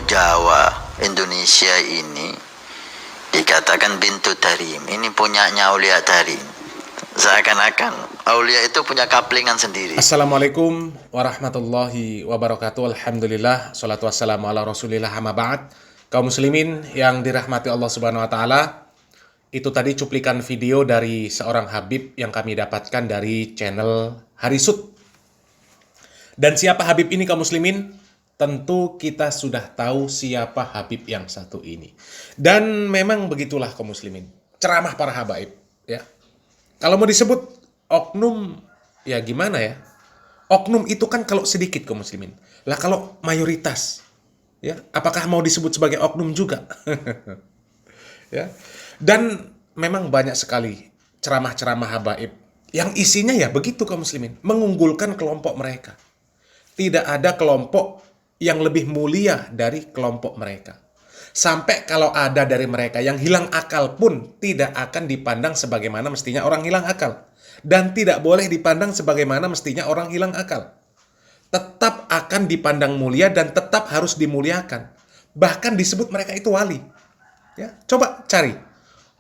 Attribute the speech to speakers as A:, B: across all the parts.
A: Jawa Indonesia ini dikatakan bintu tarim, ini punyanya Aulia Tarim. Seakan-akan Aulia itu punya kaplingan sendiri.
B: Assalamualaikum warahmatullahi wabarakatuh. Alhamdulillah, salatu wassalamu ala rasulillah, amma ba'd. Kaum muslimin yang dirahmati Allah subhanahu wa ta'ala, itu tadi cuplikan video dari seorang Habib yang kami dapatkan dari channel Harisut. Dan siapa Habib ini kaum muslimin? Tentu kita sudah tahu siapa Habib yang satu ini. Dan memang begitulah kaum muslimin, ceramah para habaib ya. Kalau mau disebut oknum, ya gimana ya? Oknum itu kan kalau sedikit kaum muslimin. Lah kalau mayoritas, ya apakah mau disebut sebagai oknum juga? Ya. Dan memang banyak sekali ceramah-ceramah habaib yang isinya ya begitu kaum muslimin, mengunggulkan kelompok mereka. Tidak ada kelompok yang lebih mulia dari kelompok mereka. Sampai kalau ada dari mereka yang hilang akal pun tidak akan dipandang sebagaimana mestinya orang hilang akal. Dan tidak boleh dipandang sebagaimana mestinya orang hilang akal. Tetap akan dipandang mulia dan tetap harus dimuliakan. Bahkan disebut mereka itu wali. Ya, coba cari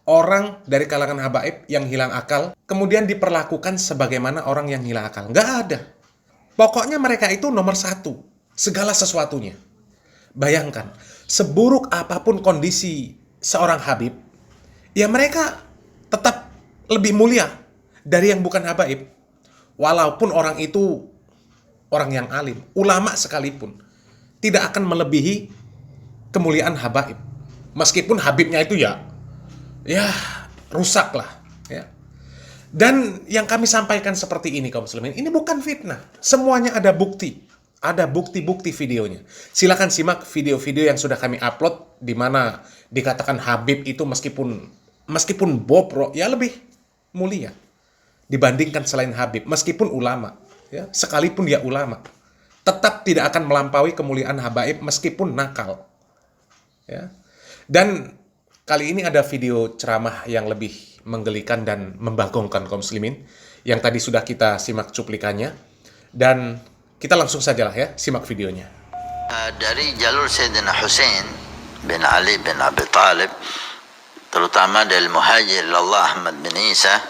B: orang dari kalangan habaib yang hilang akal, kemudian diperlakukan sebagaimana orang yang hilang akal. Nggak ada. Pokoknya mereka itu nomor satu, segala sesuatunya. Bayangkan, seburuk apapun kondisi seorang habib, ya mereka tetap lebih mulia dari yang bukan habaib. Walaupun orang itu orang yang alim, ulama sekalipun, tidak akan melebihi kemuliaan habaib. Meskipun habibnya itu ya rusak lah. Ya. Dan yang kami sampaikan seperti ini kaum muslimin, ini bukan fitnah. Semuanya ada bukti. Ada bukti-bukti videonya. Silakan simak video-video yang sudah kami upload di mana dikatakan Habib itu meskipun bobrok ya lebih mulia dibandingkan selain Habib, meskipun ulama, ya, sekalipun dia ulama, tetap tidak akan melampaui kemuliaan habaib meskipun nakal. Ya. Dan kali ini ada video ceramah yang lebih menggelikan dan membagongkan kaum muslimin yang tadi sudah kita simak cuplikannya, dan kita langsung sajalah ya simak videonya.
A: Dari jalur Sayyidina Husain bin Ali bin Abi Talib, terutama dari Muhajir Allah Ahmad bin Isa,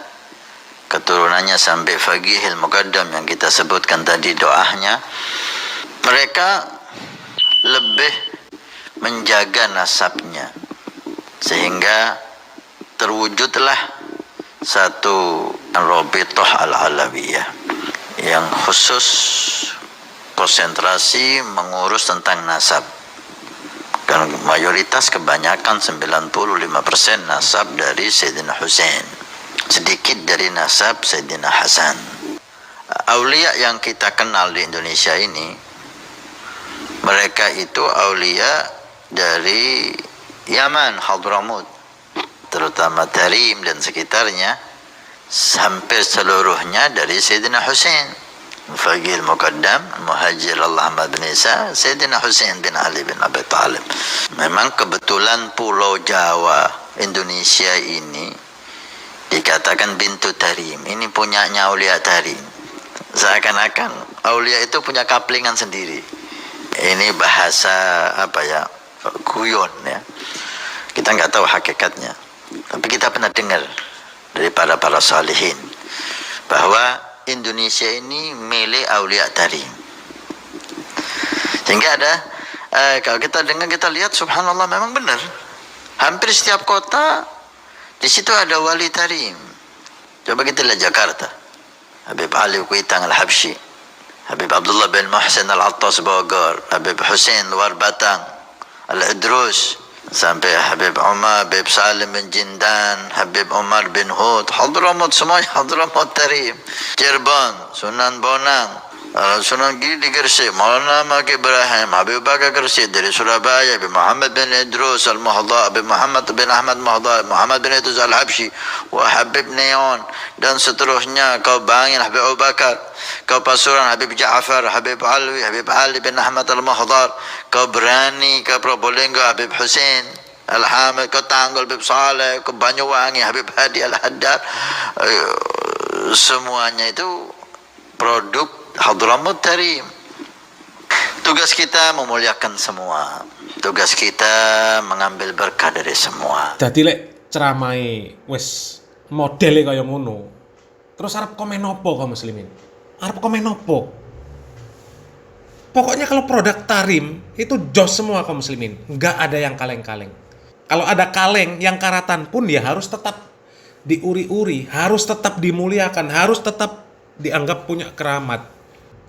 A: keturunannya sampai Faqihil Muqaddam yang kita sebutkan tadi doanya, mereka lebih menjaga nasabnya sehingga terwujudlah satu Rabithah Al-Alawiyah yang khusus konsentrasi mengurus tentang nasab. Dan mayoritas kebanyakan 95% nasab dari Sayyidina Husain, sedikit dari nasab Sayyidina Hasan. Aulia yang kita kenal di Indonesia ini, mereka itu aulia dari Yaman, Hadramut, terutama Tarim dan sekitarnya, hampir seluruhnya dari Sayyidina Husain, Faqih Muqaddam, Muhajir Allah Ahmad bin Isa, Sayyidina Husain bin Ali bin Abi Talib. Memang kebetulan Pulau Jawa Indonesia ini dikatakan bintu tarim, ini punyanya Aulia Tarim. Seakan-akan Aulia itu punya kaplingan sendiri. Ini bahasa guyon ya. Kita nggak tahu hakikatnya, tapi kita pernah dengar dari para salihin bahwa Indonesia ini milik Aulia Tarim. Sehingga ada kalau kita dengar, kita lihat, subhanallah, memang benar. Hampir setiap kota di situ ada wali Tarim. Coba kita lihat Jakarta, Habib Ali Kuitang Al-Habsyi, Habib Abdullah bin Muhsin Al-Attas Bogor, Habib Husain luar Batang, Al-Idrus, sampai Habib Umar, Habib Salim bin Jindan, Habib Umar bin Hud, Hadramut, semuanya Hadramut Tarim. Cirebon, Sunan Bonang, Sunan Giri di Gresik, Maulana Maki Ibrahim, Habib Bakar Gresik. Dari Surabaya, Habib Muhammad bin Idrus Al-Muhdha, Habib Muhammad bin Ahmad Muhdha, Muhammad bin Idrus Al-Habsyi, wa Habib Neon, dan seterusnya. Kau Bangil, Habib Abu Bakar. Kau Pasuruan, Habib Ja'far, Habib Alwi, Habib Ali bin Ahmad Al-Muhdhar. Kau Berani, kau Probolinggo, Habib Husain Al-Hamid. Kau Tanggul, Habib Saleh. Kau Banyuwangi, Habib Hadi Al-Haddad. Semuanya itu produk Hadramut Tarim. Tugas kita memuliakan semua. Tugas kita mengambil berkah dari semua.
B: Dadi lek ceramai wis modele kaya ngono. Terus arep komen opo kaum muslimin? Arep komen opo? Pokoknya kalau produk Tarim itu jos semua kaum muslimin. Nggak ada yang kaleng-kaleng. Kalau ada kaleng yang karatan pun ya harus tetap diuri-uri, harus tetap dimuliakan, harus tetap dianggap punya keramat.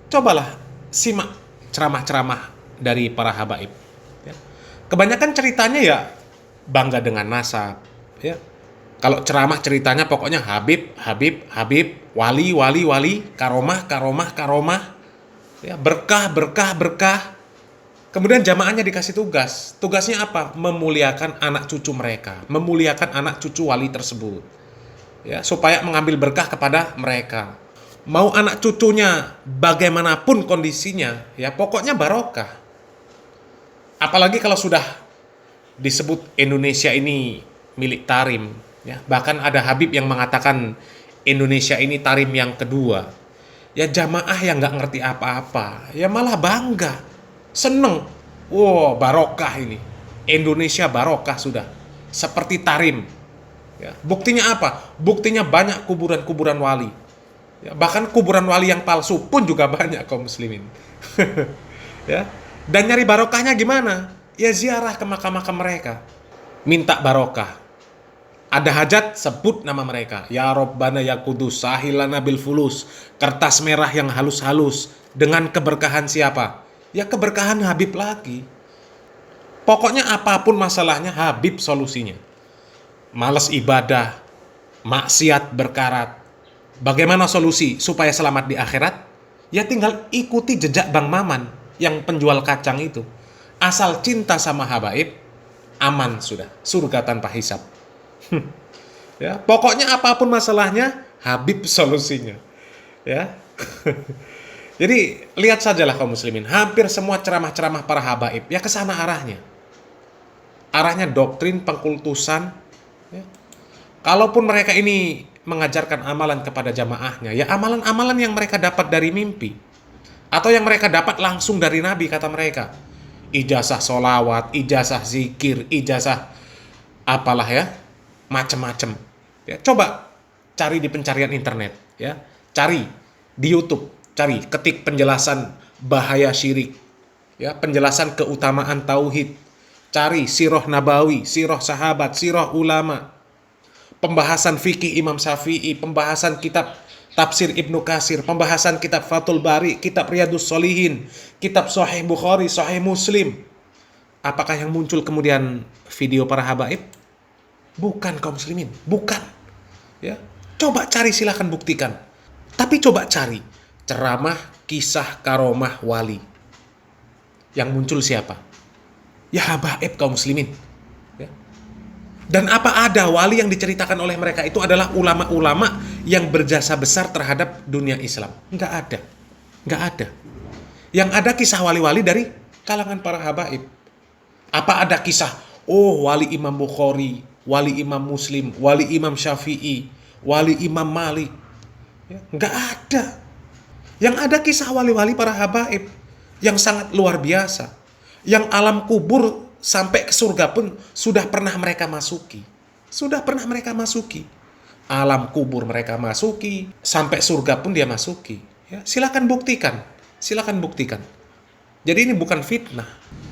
B: Cobalah simak ceramah-ceramah dari para habaib. Ya. Kebanyakan ceritanya ya bangga dengan nasab. Ya. Kalau ceramah ceritanya pokoknya Habib, Habib, Habib, wali, wali, wali, karomah, karomah, karomah, ya, berkah, berkah, berkah. Kemudian jamaahnya dikasih tugas. Tugasnya apa? Memuliakan anak cucu mereka, memuliakan anak cucu wali tersebut. Ya, supaya mengambil berkah kepada mereka. Mau anak cucunya bagaimanapun kondisinya, ya pokoknya barokah. Apalagi kalau sudah disebut Indonesia ini milik Tarim, ya. Bahkan ada Habib yang mengatakan Indonesia ini Tarim yang kedua. Ya jamaah yang nggak ngerti apa-apa, ya malah bangga, seneng. Wow, barokah ini. Indonesia barokah sudah. Seperti Tarim. Ya, buktinya apa? Buktinya banyak kuburan-kuburan wali. Ya, bahkan kuburan wali yang palsu pun juga banyak kaum muslimin. Ya. Dan nyari barokahnya gimana? Ya ziarah ke makam-makam mereka. Minta barokah. Ada hajat, sebut nama mereka. Ya Rabbana ya Kudus, sahilana bil fulus. Kertas merah yang halus-halus. Dengan keberkahan siapa? Ya keberkahan Habib lagi. Pokoknya apapun masalahnya, Habib solusinya. Males ibadah, maksiat berkarat. Bagaimana solusi supaya selamat di akhirat? Ya tinggal ikuti jejak Bang Maman yang penjual kacang itu. Asal cinta sama habaib, aman sudah. Surga tanpa hisab. Ya, pokoknya apapun masalahnya, Habib solusinya. Ya. Jadi lihat sajalah kaum muslimin, hampir semua ceramah-ceramah para habaib ya ke sana arahnya. Arahnya doktrin pengkultusan. Ya. Kalaupun mereka ini mengajarkan amalan kepada jamaahnya, ya amalan-amalan yang mereka dapat dari mimpi. Atau yang mereka dapat langsung dari Nabi, kata mereka. Ijazah solawat, ijazah zikir, ijazah apalah ya, macem-macem. Ya, coba cari di pencarian internet. Ya. Cari di YouTube, cari, ketik penjelasan bahaya syirik. Ya, penjelasan keutamaan tauhid. Cari sirah nabawi, sirah sahabat, sirah ulama. Pembahasan fikih Imam Syafi'i, pembahasan kitab tafsir Ibnu Katsir, pembahasan kitab Fathul Bari, kitab Riyadhus Shalihin, kitab Sahih Bukhari, Sahih Muslim. Apakah yang muncul kemudian video para habaib? Bukan kaum muslimin, bukan. Ya, coba cari, silahkan buktikan. Tapi coba cari ceramah kisah karomah wali. Yang muncul siapa? Ya habaib kaum muslimin. Dan apa ada wali yang diceritakan oleh mereka itu adalah ulama-ulama yang berjasa besar terhadap dunia Islam? Nggak ada. Nggak ada. Yang ada kisah wali-wali dari kalangan para habaib. Apa ada kisah, oh wali Imam Bukhari, wali Imam Muslim, wali Imam Syafi'i, wali Imam Malik? Ya, nggak ada. Yang ada kisah wali-wali para habaib yang sangat luar biasa. Yang alam kubur sampai ke surga pun sudah pernah mereka masuki. Sudah pernah mereka masuki. Alam kubur mereka masuki, sampai surga pun dia masuki. Ya, silakan buktikan. Silakan buktikan. Jadi ini bukan fitnah.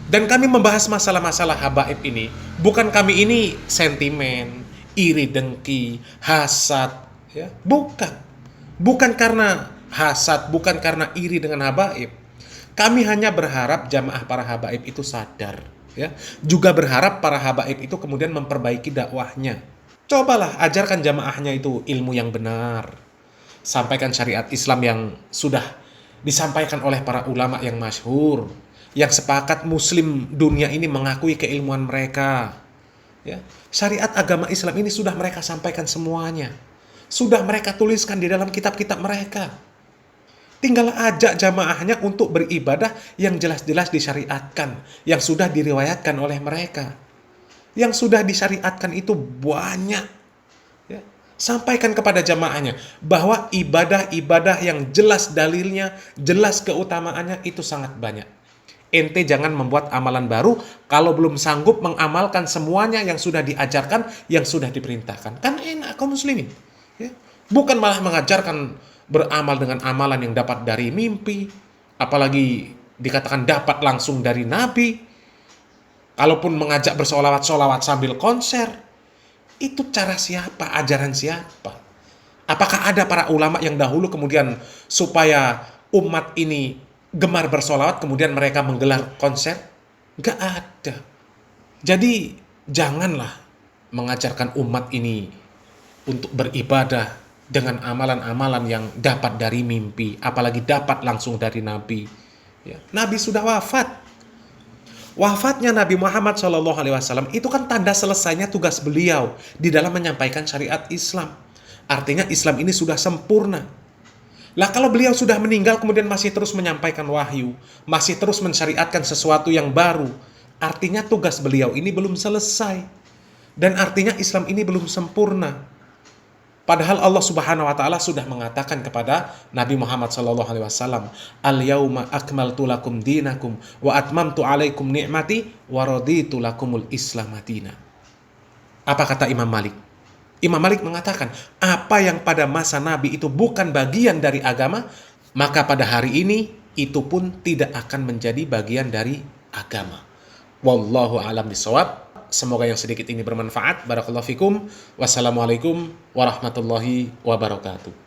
B: Dan kami membahas masalah-masalah habaib ini, bukan kami ini sentimen, iri dengki, hasad. Ya, bukan. Bukan karena hasad, bukan karena iri dengan habaib. Kami hanya berharap jamaah para habaib itu sadar. Ya, juga berharap para habaib itu kemudian memperbaiki dakwahnya. Cobalah ajarkan jamaahnya itu ilmu yang benar. Sampaikan syariat Islam yang sudah disampaikan oleh para ulama yang masyhur, yang sepakat muslim dunia ini mengakui keilmuan mereka. Ya, syariat agama Islam ini sudah mereka sampaikan semuanya. Sudah mereka tuliskan di dalam kitab-kitab mereka. Tinggal ajak jamaahnya untuk beribadah yang jelas-jelas disyariatkan, yang sudah diriwayatkan oleh mereka. Yang sudah disyariatkan itu banyak. Ya. Sampaikan kepada jamaahnya bahwa ibadah-ibadah yang jelas dalilnya, jelas keutamaannya itu sangat banyak. ente jangan membuat amalan baru kalau belum sanggup mengamalkan semuanya yang sudah diajarkan, yang sudah diperintahkan. Kan enak kaum muslimin. Ya. Bukan malah mengajarkan beramal dengan amalan yang dapat dari mimpi, apalagi dikatakan dapat langsung dari Nabi. Kalaupun mengajak bersolawat-solawat sambil konser, itu cara siapa? Ajaran siapa? Apakah ada para ulama yang dahulu kemudian supaya umat ini gemar bersolawat kemudian mereka menggelar konser? Gak ada. Jadi janganlah mengajarkan umat ini untuk beribadah dengan amalan-amalan yang dapat dari mimpi, apalagi dapat langsung dari Nabi. Ya. Nabi sudah wafat. Wafatnya Nabi Muhammad SAW itu kan tanda selesainya tugas beliau di dalam menyampaikan syariat Islam. Artinya Islam ini sudah sempurna. Lah kalau beliau sudah meninggal kemudian masih terus menyampaikan wahyu, masih terus mensyariatkan sesuatu yang baru, artinya tugas beliau ini belum selesai. Dan artinya Islam ini belum sempurna. Padahal Allah Subhanahu wa taala sudah mengatakan kepada Nabi Muhammad SAW, "Al-yauma akmaltu lakum dinakum wa atmamtu 'alaikum ni'mati wa raditu lakumul Islam madina." Apa kata Imam Malik? Imam Malik mengatakan, apa yang pada masa Nabi itu bukan bagian dari agama, maka pada hari ini itu pun tidak akan menjadi bagian dari agama. Wallahu a'lam bishawab. Semoga yang sedikit ini bermanfaat. Barakallahu fikum. Wassalamualaikum warahmatullahi wabarakatuh.